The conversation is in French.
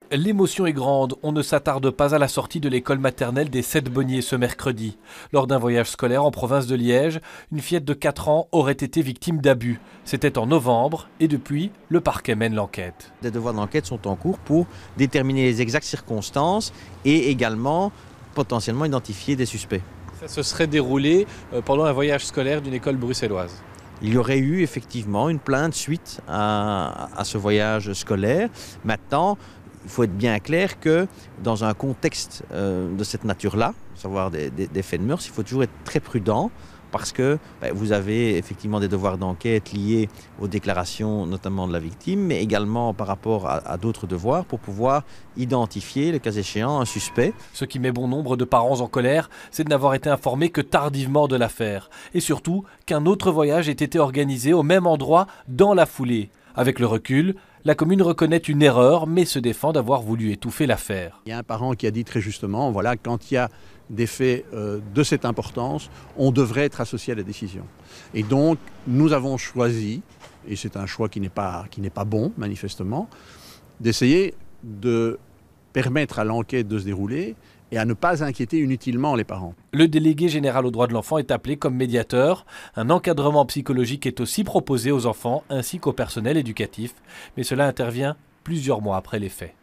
L'émotion est grande, on ne s'attarde pas à la sortie de l'école maternelle des 7 Bonniers ce mercredi. Lors d'un voyage scolaire en province de Liège, une fillette de 4 ans aurait été victime d'abus. C'était en novembre et depuis, le parquet mène l'enquête. Des devoirs d'enquête sont en cours pour déterminer les exactes circonstances et également potentiellement identifier des suspects. Ça se serait déroulé pendant un voyage scolaire d'une école bruxelloise. Il y aurait eu effectivement une plainte suite à ce voyage scolaire. Maintenant, il faut être bien clair que dans un contexte de cette nature-là, à savoir des faits de mœurs, il faut toujours être très prudent parce que vous avez effectivement des devoirs d'enquête liés aux déclarations notamment de la victime, mais également par rapport à d'autres devoirs pour pouvoir identifier, le cas échéant, un suspect. Ce qui met bon nombre de parents en colère, c'est de n'avoir été informés que tardivement de l'affaire. Et surtout, qu'un autre voyage ait été organisé au même endroit dans la foulée. Avec le recul, la commune reconnaît une erreur, mais se défend d'avoir voulu étouffer l'affaire. Il y a un parent qui a dit très justement, voilà, quand il y a des faits de cette importance, on devrait être associé à la décision. Et donc, nous avons choisi, et c'est un choix qui n'est pas bon, manifestement, d'essayer de permettre à l'enquête de se dérouler et à ne pas inquiéter inutilement les parents. Le délégué général aux droits de l'enfant est appelé comme médiateur. Un encadrement psychologique est aussi proposé aux enfants ainsi qu'au personnel éducatif, mais cela intervient plusieurs mois après les faits.